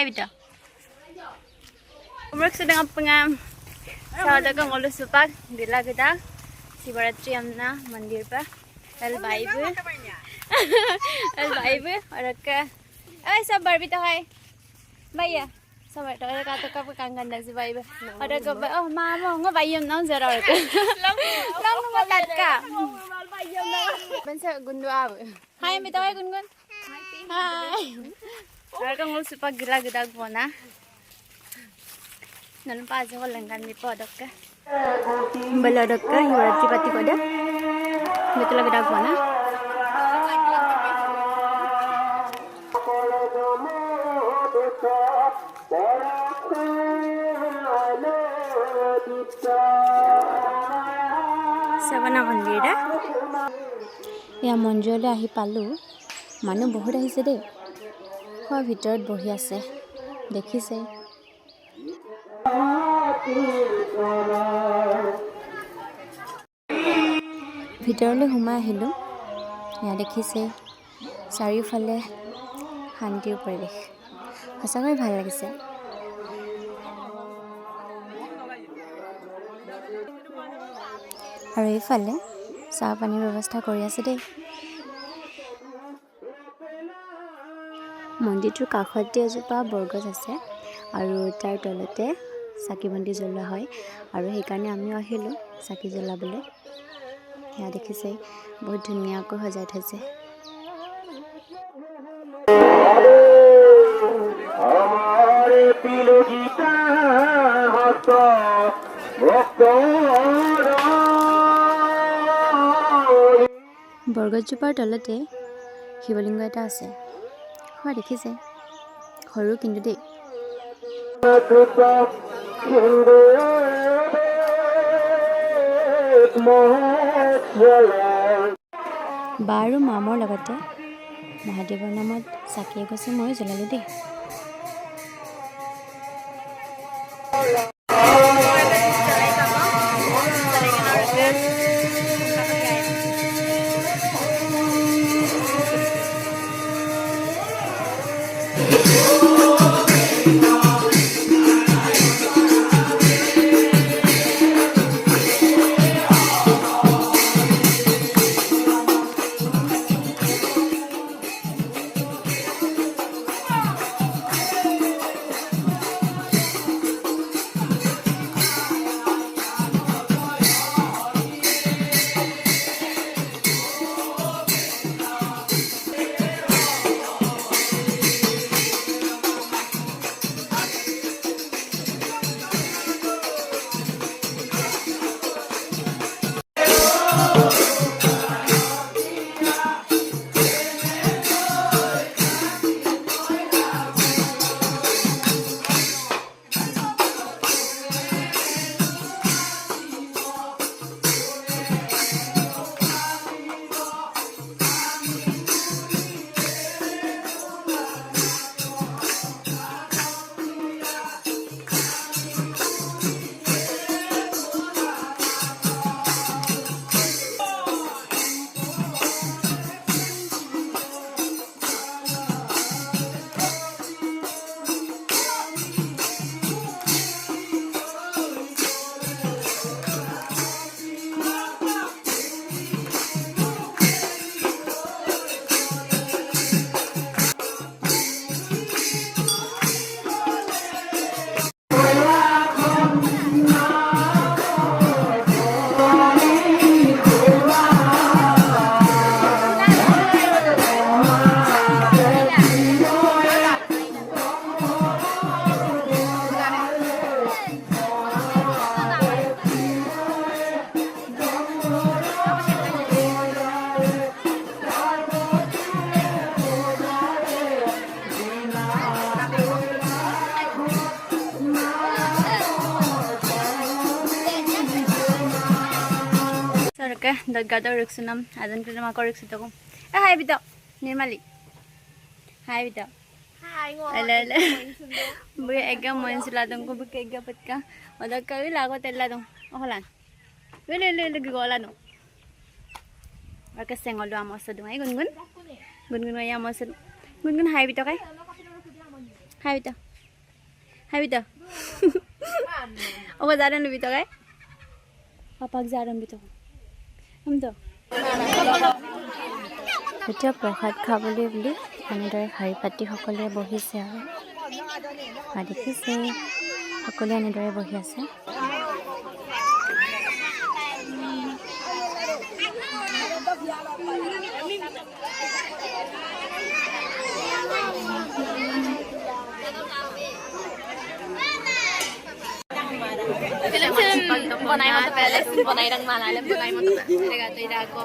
Hai bito. Umur sedang apa Sahaja ka ngolus supak bila kita Sivaratri amna mandir pa el vibe और का ऐ सब बार भी तो है भैया सब तो का तो कब कंगन दस भाई और का ओ मामा ngo भाई हम ना जरा और lung ngo tat ka bên sẽ gundu ab hai mi to hai gun hai और का ngol supak gila gida gona nan pa jo lengan mi podok ka belodok ka hiwati pati koda betul gida gona Savana Mandira. Ya মন্দিৰলৈ আহি পালো মানুহ বহুত আহিছে দেই খোৱা ভিতৰত বহি আছে দেখিছে ভিতৰলৈ সোমাই আহিলো ইয়া দেখিছে চাৰিওফালে শান্তিৰ পৰিৱেশ সঁচাকৈ ভাল লাগিছে আৰু এইফালে চাহ পানীৰ ব্যৱস্থা কৰি আছে দেই মন্দিৰটোৰ কাষতে এজোপা বৰগছ আছে আৰু তাৰ তলতে চাকি বন্তি জ্বলোৱা হয় আৰু সেইকাৰণে আমিও আহিলোঁ চাকি জ্বলাবলৈ সেয়া দেখিছে বহুত ধুনীয়াকৈ সজাই থৈছে বৰগছজোপাৰ তলতে শিৱলিংগ এটা আছে হয় দেখিছে সৰু কিন্তু দেই বা আৰু মামৰ লগতে মহাদেৱৰ নামত চাকি এগছি মই জ্বলালোঁ দেই Oke, dagada ruksunam, adan kita makor ruksito ko. Hai bito, Nirmali. Hai bito. Hai ngô. Ala. Buya ega mo insuladong ko buka ega patka. Oda ka lago teladong. Oholan. Lele gigola no. Oke sengol do amosa dong. Ai gungun. Gungun waya amosa. Gungun hai bito kay. Hai bito. Hai Bito. Apa jaran lu Bito kai? Papak jaran Bito. Bito. এতিয়া প্ৰসাদ খাবলৈ বুলি এনেদৰে শাৰী পাতি সকলোৱে বহিছে আৰু দেখিছে সকলোৱে এনেদৰে বহি আছে। Bonai mo to pele, bonai ng malalim, bonai mo to pele. Regato irago.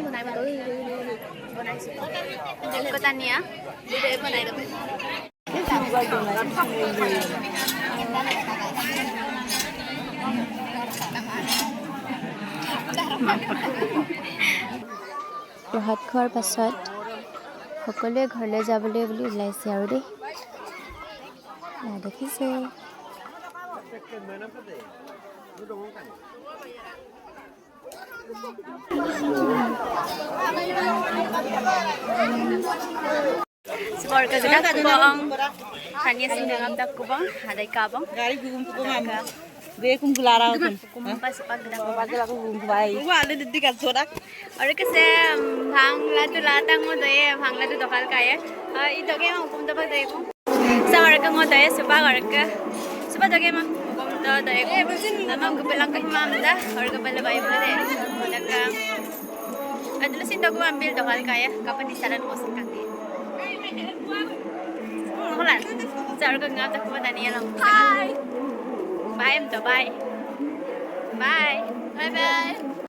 Bonai mo to, bonai sito. Ko tania. Dito bonai to. প্ৰসাদ খোৱাৰ পাছত সকলোৱে ঘৰলৈ যাবলৈ বুলি ওলাইছে আৰু দেই দেখিছে। Sekarang kita kubang, hanya sindangam tak kubang, ada kabang. Gari gugum ko mama. Be kum gulara ko. Kumpas pag Bagla ko gugum bai. Wa le diddi ka sodak. और कैसे भांगला तो लाता हूँ तो ये भांगला तो दोकाल का है इधर के मैं हुकुम तो बता देखो सावर का मैं तो ये सुबह तो के मैं हुकुम तो देखो nama को bilang ke mamda और के पहले बाई बोले बोला का अदल सिंह तो को ambil दोकाल का है kapan di sana bos kaki मुखला सावर का ngap tak kuat tanya lang bye bye em to bye bye bye bye